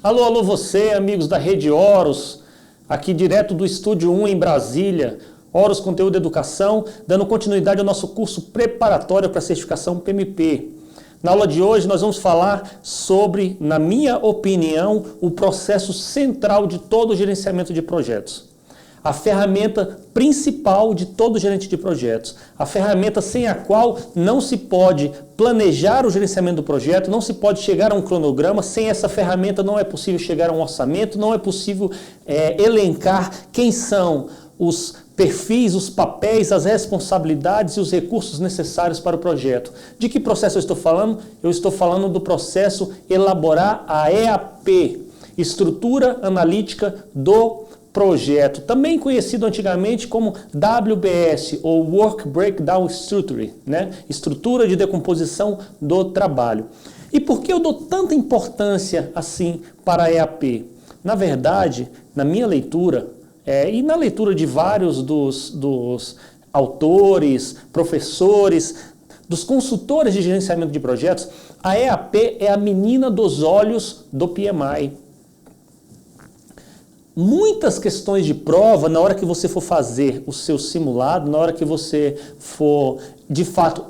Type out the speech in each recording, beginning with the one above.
Alô, alô você, amigos da Rede Horus, aqui direto do Estúdio 1 em Brasília, Horus Conteúdo e Educação, dando continuidade ao nosso curso preparatório para a certificação PMP. Na aula de hoje nós vamos falar sobre, na minha opinião, o processo central de todo o gerenciamento de projetos. A ferramenta principal de todo gerente de projetos. A ferramenta sem a qual não se pode planejar o gerenciamento do projeto, não se pode chegar a um cronograma. Sem essa ferramenta não é possível chegar a um orçamento, não é possível elencar quem são os perfis, os papéis, as responsabilidades e os recursos necessários para o projeto. De que processo eu estou falando? Eu estou falando do processo elaborar a EAP, Estrutura Analítica do Projeto, também conhecido antigamente como WBS, ou Work Breakdown Structure, né? Estrutura de decomposição do trabalho. E por que eu dou tanta importância assim para a EAP? Na verdade, na minha leitura, e na leitura de vários dos autores, professores, dos consultores de gerenciamento de projetos, a EAP é a menina dos olhos do PMI. Muitas questões de prova, na hora que você for fazer o seu simulado, na hora que você for, de fato,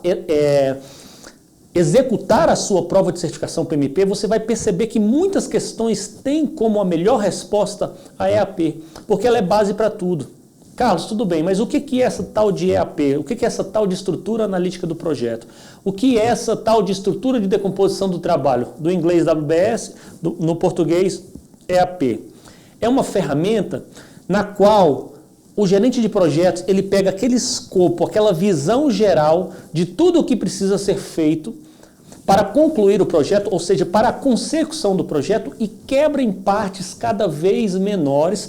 executar a sua prova de certificação PMP, você vai perceber que muitas questões têm como a melhor resposta a EAP, porque ela é base para tudo. Carlos, tudo bem, mas o que é essa tal de EAP? O que é essa tal de estrutura analítica do projeto? O que é essa tal de estrutura de decomposição do trabalho? Do inglês WBS, no português EAP. É uma ferramenta na qual o gerente de projetos ele pega aquele escopo, aquela visão geral de tudo o que precisa ser feito para concluir o projeto, ou seja, para a consecução do projeto, e quebra em partes cada vez menores,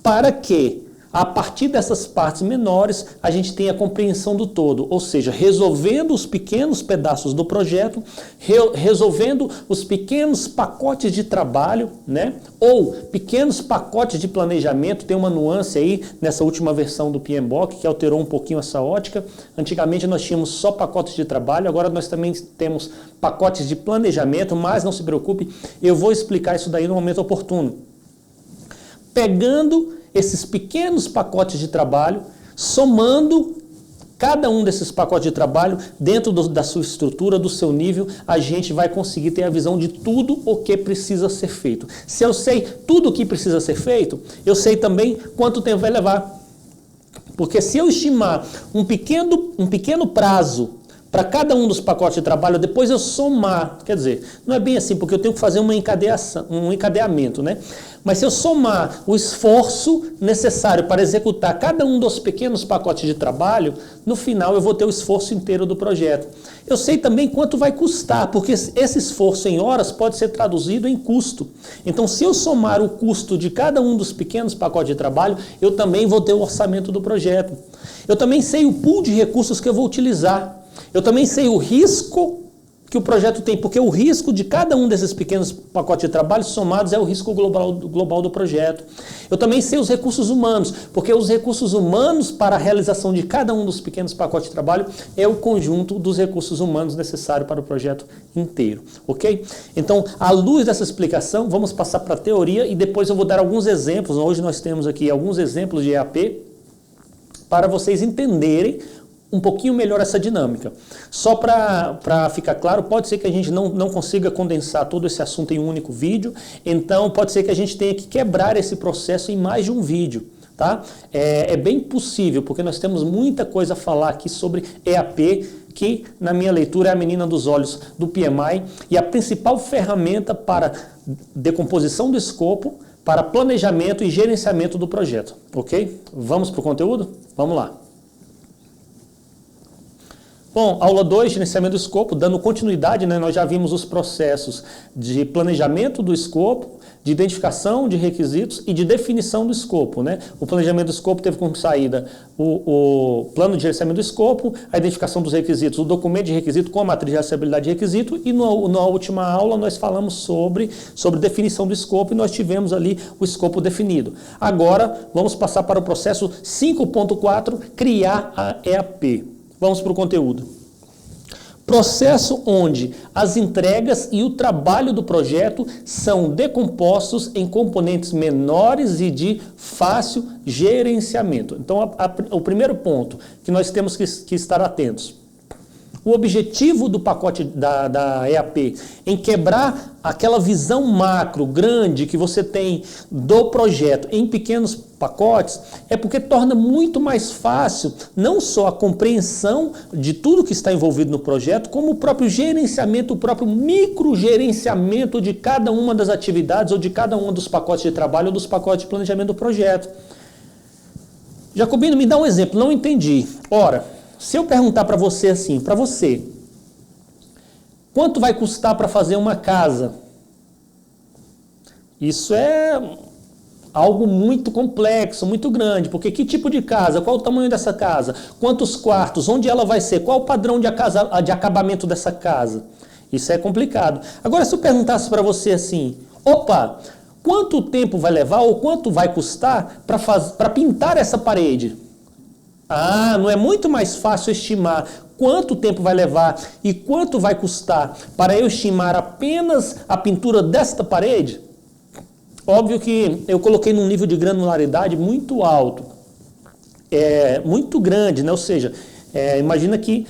para que, a partir dessas partes menores, a gente tenha a compreensão do todo, ou seja, resolvendo os pequenos pedaços do projeto, resolvendo os pequenos pacotes de trabalho, né? Ou pequenos pacotes de planejamento. Tem uma nuance aí nessa última versão do PMBOK que alterou um pouquinho essa ótica. Antigamente nós tínhamos só pacotes de trabalho, agora nós também temos pacotes de planejamento, mas não se preocupe, eu vou explicar isso daí no momento oportuno. Pegando esses pequenos pacotes de trabalho, somando cada um desses pacotes de trabalho dentro da sua estrutura, do seu nível, a gente vai conseguir ter a visão de tudo o que precisa ser feito. Se eu sei tudo o que precisa ser feito, eu sei também quanto tempo vai levar. Porque se eu estimar um pequeno prazo para cada um dos pacotes de trabalho, depois eu somar, quer dizer, não é bem assim, porque eu tenho que fazer um encadeamento, né? Mas se eu somar o esforço necessário para executar cada um dos pequenos pacotes de trabalho, no final eu vou ter o esforço inteiro do projeto. Eu sei também quanto vai custar, porque esse esforço em horas pode ser traduzido em custo. Então, se eu somar o custo de cada um dos pequenos pacotes de trabalho, eu também vou ter o orçamento do projeto. Eu também sei o pool de recursos que eu vou utilizar. Eu também sei o risco que o projeto tem, porque o risco de cada um desses pequenos pacotes de trabalho somados é o risco global do projeto. Eu também sei os recursos humanos, porque os recursos humanos para a realização de cada um dos pequenos pacotes de trabalho é o conjunto dos recursos humanos necessários para o projeto inteiro, ok? Então, à luz dessa explicação, vamos passar para a teoria e depois eu vou dar alguns exemplos. Hoje nós temos aqui alguns exemplos de EAP para vocês entenderem um pouquinho melhor essa dinâmica. Só para ficar claro, pode ser que a gente não consiga condensar todo esse assunto em um único vídeo, então pode ser que a gente tenha que quebrar esse processo em mais de um vídeo, tá? É bem possível, porque nós temos muita coisa a falar aqui sobre EAP, que na minha leitura é a menina dos olhos do PMI e a principal ferramenta para decomposição do escopo, para planejamento e gerenciamento do projeto, ok? Vamos para o conteúdo? Vamos lá. Bom, aula 2, gerenciamento do escopo, dando continuidade, né, nós já vimos os processos de planejamento do escopo, de identificação de requisitos e de definição do escopo, né? O planejamento do escopo teve como saída o plano de gerenciamento do escopo, a identificação dos requisitos, o documento de requisito com a matriz de rastreabilidade de requisito, e na última aula nós falamos sobre definição do escopo e nós tivemos ali o escopo definido. Agora vamos passar para o processo 5.4, criar a EAP. Vamos para o conteúdo. Processo onde as entregas e o trabalho do projeto são decompostos em componentes menores e de fácil gerenciamento. Então, o primeiro ponto que nós temos que estar atentos. O objetivo do pacote da EAP em quebrar aquela visão macro grande que você tem do projeto em pequenos pacotes é porque torna muito mais fácil não só a compreensão de tudo que está envolvido no projeto, como o próprio gerenciamento, o próprio microgerenciamento de cada uma das atividades ou de cada um dos pacotes de trabalho ou dos pacotes de planejamento do projeto. Jacobino, me dá um exemplo, não entendi. Ora, se eu perguntar para você assim, para você, quanto vai custar para fazer uma casa? Isso é algo muito complexo, muito grande, porque que tipo de casa? Qual o tamanho dessa casa? Quantos quartos? Onde ela vai ser? Qual o padrão de acabamento dessa casa? Isso é complicado. Agora, se eu perguntasse para você assim, opa, quanto tempo vai levar ou quanto vai custar para pintar essa parede? Ah, não é muito mais fácil estimar quanto tempo vai levar e quanto vai custar para eu estimar apenas a pintura desta parede? Óbvio que eu coloquei num nível de granularidade muito alto, muito grande, né? Ou seja, imagina que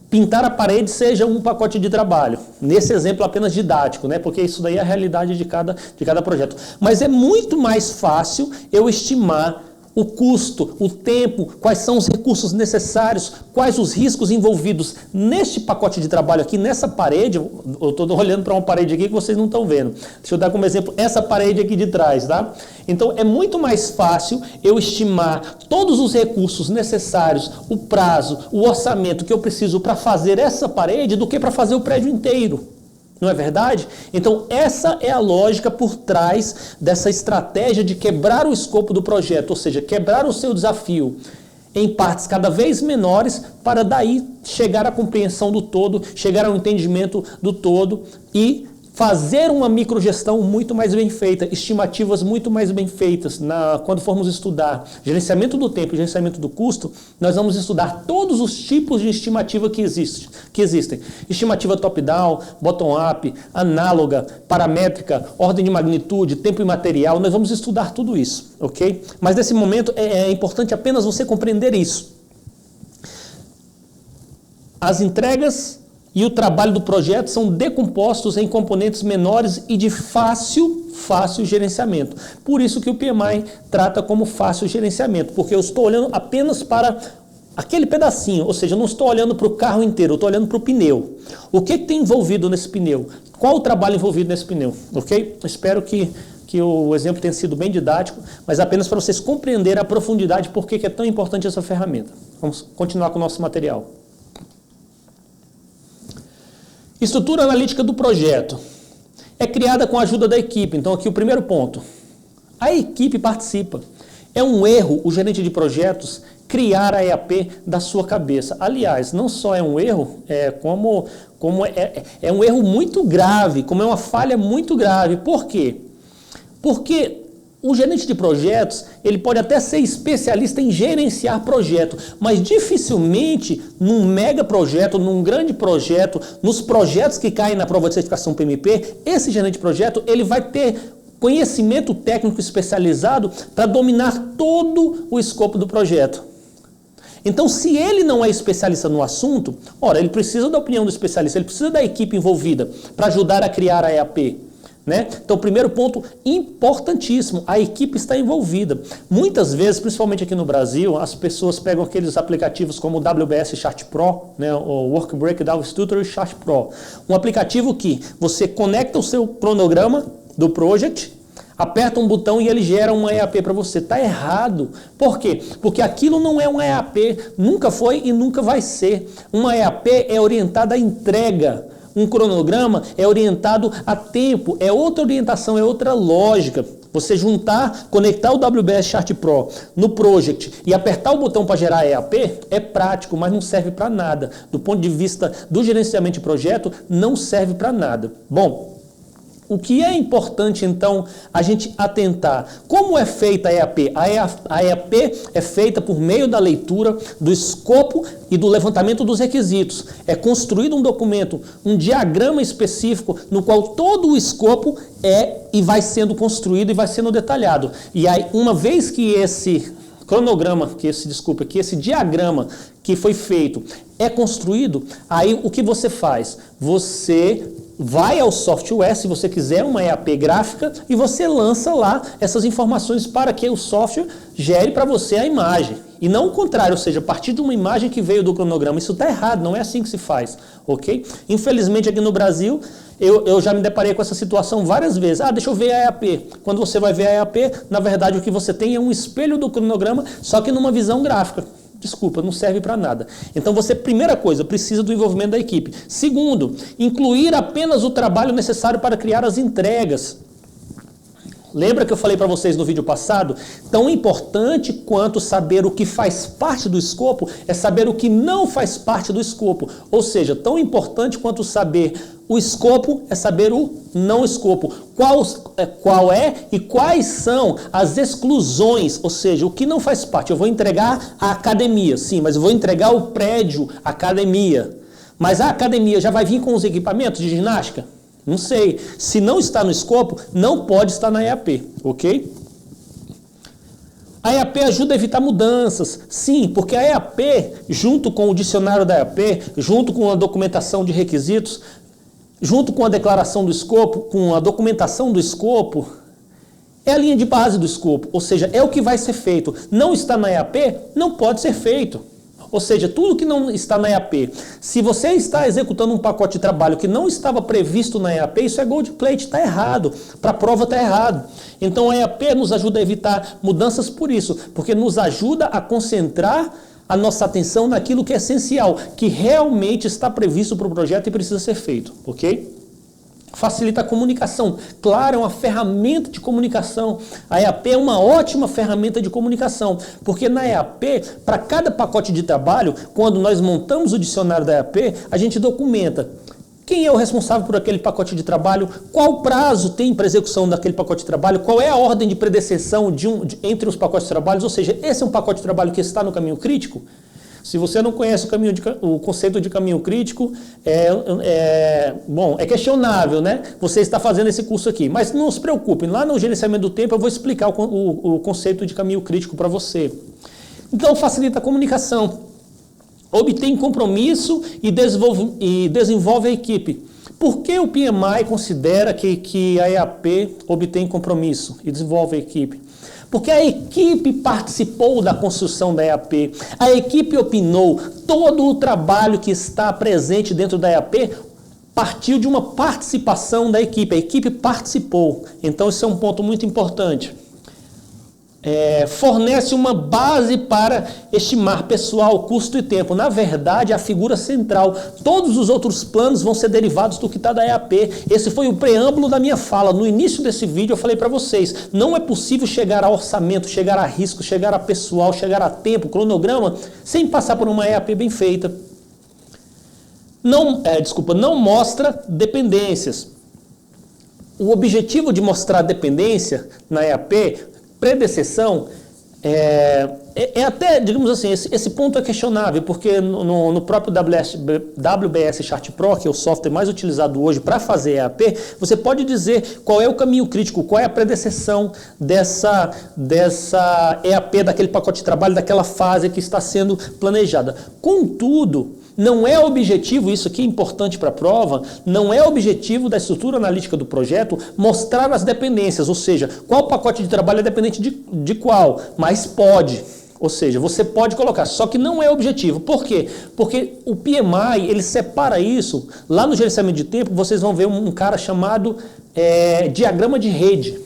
pintar a parede seja um pacote de trabalho. Nesse exemplo apenas didático, né? Porque isso daí é a realidade de cada projeto. Mas é muito mais fácil eu estimar o custo, o tempo, quais são os recursos necessários, quais os riscos envolvidos neste pacote de trabalho aqui, nessa parede. Eu estou olhando para uma parede aqui que vocês não estão vendo. Deixa eu dar como exemplo essa parede aqui de trás, tá? Então é muito mais fácil eu estimar todos os recursos necessários, o prazo, o orçamento que eu preciso para fazer essa parede do que para fazer o prédio inteiro. Não é verdade? Então, essa é a lógica por trás dessa estratégia de quebrar o escopo do projeto, ou seja, quebrar o seu desafio em partes cada vez menores para daí chegar à compreensão do todo, chegar ao entendimento do todo e fazer uma microgestão muito mais bem feita, estimativas muito mais bem feitas. Quando formos estudar gerenciamento do tempo e gerenciamento do custo, nós vamos estudar todos os tipos de estimativa que existem. Estimativa top-down, bottom-up, análoga, paramétrica, ordem de magnitude, tempo e material. Nós vamos estudar tudo isso, ok? Mas nesse momento é importante apenas você compreender isso. As entregas e o trabalho do projeto são decompostos em componentes menores e de fácil gerenciamento. Por isso que o PMI trata como fácil gerenciamento, porque eu estou olhando apenas para aquele pedacinho, ou seja, eu não estou olhando para o carro inteiro, eu estou olhando para o pneu. O que tem envolvido nesse pneu? Qual o trabalho envolvido nesse pneu? Ok? Espero que o exemplo tenha sido bem didático, mas apenas para vocês compreenderem a profundidade por que é tão importante essa ferramenta. Vamos continuar com o nosso material. Estrutura analítica do projeto é criada com a ajuda da equipe. Então, aqui o primeiro ponto. A equipe participa. É um erro o gerente de projetos criar a EAP da sua cabeça. Aliás, não só é um erro, é um erro muito grave, como é uma falha muito grave. Por quê? Porque o gerente de projetos, ele pode até ser especialista em gerenciar projeto, mas dificilmente num mega projeto, num grande projeto, nos projetos que caem na prova de certificação PMP, esse gerente de projeto, ele vai ter conhecimento técnico especializado para dominar todo o escopo do projeto. Então, se ele não é especialista no assunto, ora, ele precisa da opinião do especialista, ele precisa da equipe envolvida para ajudar a criar a EAP. Né? Então, primeiro ponto importantíssimo, a equipe está envolvida. Muitas vezes, principalmente aqui no Brasil, as pessoas pegam aqueles aplicativos como o WBS Chart Pro, né? O Work Breakdown Studio Chart Pro. Um aplicativo que você conecta o seu cronograma do project, aperta um botão e ele gera uma EAP para você. Está errado. Por quê? Porque aquilo não é uma EAP, nunca foi e nunca vai ser. Uma EAP é orientada à entrega. Um cronograma é orientado a tempo, é outra orientação, é outra lógica. Você conectar o WBS Chart Pro no Project e apertar o botão para gerar EAP é prático, mas não serve para nada. Do ponto de vista do gerenciamento de projeto, não serve para nada. Bom, O que é importante, então, a gente atentar? Como é feita a EAP? A EAP é feita por meio da leitura do escopo e do levantamento dos requisitos. É construído um documento, um diagrama específico, no qual todo o escopo é e vai sendo construído e vai sendo detalhado. E aí, uma vez que esse cronograma, que esse diagrama que foi feito é construído, aí o que você faz? Você vai ao software, se você quiser uma EAP gráfica, e você lança lá essas informações para que o software gere para você a imagem. E não o contrário, ou seja, a partir de uma imagem que veio do cronograma. Isso está errado, não é assim que se faz, ok? Infelizmente aqui no Brasil, eu já me deparei com essa situação várias vezes. Deixa eu ver a EAP. Quando você vai ver a EAP, na verdade o que você tem é um espelho do cronograma, só que numa visão gráfica. Desculpa, não serve para nada. Então você, primeira coisa, precisa do envolvimento da equipe. Segundo, incluir apenas o trabalho necessário para criar as entregas. Lembra que eu falei para vocês no vídeo passado? Tão importante quanto saber o que faz parte do escopo é saber o que não faz parte do escopo. Ou seja, tão importante quanto saber o escopo é saber o não escopo. Qual é e quais são as exclusões, ou seja, o que não faz parte. Eu vou entregar a academia, sim, mas eu vou entregar o prédio, a academia. Mas a academia já vai vir com os equipamentos de ginástica? Não sei. Se não está no escopo, não pode estar na EAP, ok? A EAP ajuda a evitar mudanças. Sim, porque a EAP, junto com o dicionário da EAP, junto com a documentação de requisitos, junto com a declaração do escopo, com a documentação do escopo, é a linha de base do escopo. Ou seja, é o que vai ser feito. Não está na EAP, não pode ser feito. Ou seja, tudo que não está na EAP, se você está executando um pacote de trabalho que não estava previsto na EAP, isso é gold plate, está errado. Para a prova está errado. Então a EAP nos ajuda a evitar mudanças por isso, porque nos ajuda a concentrar a nossa atenção naquilo que é essencial, que realmente está previsto para o projeto e precisa ser feito, ok? Facilita a comunicação. Claro, é uma ferramenta de comunicação. A EAP é uma ótima ferramenta de comunicação, porque na EAP, para cada pacote de trabalho, quando nós montamos o dicionário da EAP, a gente documenta quem é o responsável por aquele pacote de trabalho, qual prazo tem para execução daquele pacote de trabalho, qual é a ordem de predecessão entre os pacotes de trabalho, ou seja, esse é um pacote de trabalho que está no caminho crítico. Se você não conhece o conceito de caminho crítico, é questionável, né? Você está fazendo esse curso aqui. Mas não se preocupe, lá no gerenciamento do tempo eu vou explicar o conceito de caminho crítico para você. Então, facilita a comunicação, obtém compromisso e desenvolve a equipe. Por que o PMI considera que a EAP obtém compromisso e desenvolve a equipe? Porque a equipe participou da construção da EAP, a equipe opinou, todo o trabalho que está presente dentro da EAP partiu de uma participação da equipe, a equipe participou. Então esse é um ponto muito importante. Fornece uma base para estimar pessoal, custo e tempo. Na verdade, a figura central. Todos os outros planos vão ser derivados do que está da EAP. Esse foi o preâmbulo da minha fala. No início desse vídeo eu falei para vocês, não é possível chegar a orçamento, chegar a risco, chegar a pessoal, chegar a tempo, cronograma, sem passar por uma EAP bem feita. Não mostra dependências. O objetivo de mostrar dependência na EAP, predecessão, até, digamos assim, esse ponto é questionável, porque no próprio WBS Chart Pro, que é o software mais utilizado hoje para fazer EAP, você pode dizer qual é o caminho crítico, qual é a predecessão dessa EAP, daquele pacote de trabalho, daquela fase que está sendo planejada. Contudo, não é objetivo, isso aqui é importante para a prova, não é objetivo da estrutura analítica do projeto mostrar as dependências, ou seja, qual pacote de trabalho é dependente de qual, mas pode. Ou seja, você pode colocar, só que não é objetivo. Por quê? Porque o PMI, ele separa isso. Lá no gerenciamento de tempo, vocês vão ver um cara chamado diagrama de rede.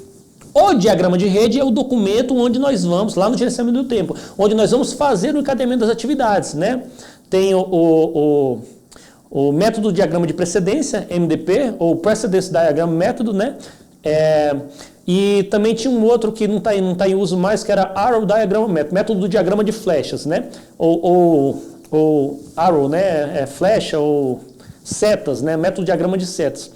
O diagrama de rede é o documento onde nós vamos, lá no gerenciamento do tempo, onde nós vamos fazer o encadeamento das atividades, né? Tem o método diagrama de precedência, MDP, ou Precedence Diagram Método, né? E também tinha um outro que não está em uso mais, que era Arrow Diagram método do diagrama de flechas, né? Ou Arrow, né? Flecha ou setas, né? Método diagrama de setas.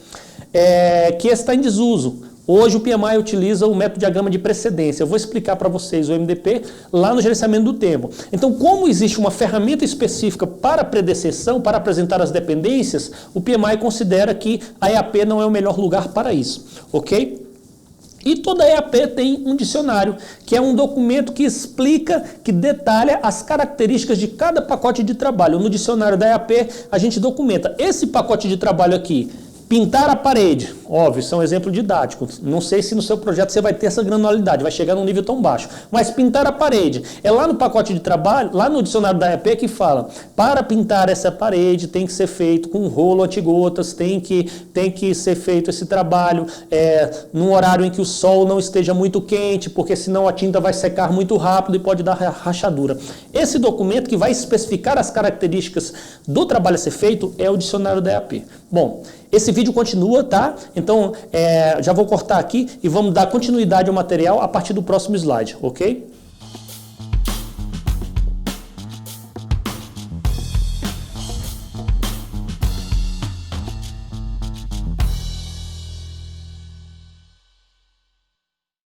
que está em desuso. Hoje o PMI utiliza o método diagrama de precedência. Eu vou explicar para vocês o MDP lá no gerenciamento do tempo. Então, como existe uma ferramenta específica para predecessão, para apresentar as dependências, o PMI considera que a EAP não é o melhor lugar para isso, ok? E toda EAP tem um dicionário, que é um documento que explica, que detalha as características de cada pacote de trabalho. No dicionário da EAP, a gente documenta esse pacote de trabalho aqui. Pintar a parede, óbvio, isso é um exemplo didático. Não sei se no seu projeto você vai ter essa granularidade, vai chegar num nível tão baixo. Mas pintar a parede, é lá no pacote de trabalho, lá no dicionário da EAP que fala, para pintar essa parede tem que ser feito com rolo antigotas, tem que ser feito esse trabalho num horário em que o sol não esteja muito quente, porque senão a tinta vai secar muito rápido e pode dar rachadura. Esse documento que vai especificar as características do trabalho a ser feito é o dicionário da EAP. Bom, esse vídeo continua, tá? Então, já vou cortar aqui e vamos dar continuidade ao material a partir do próximo slide, ok?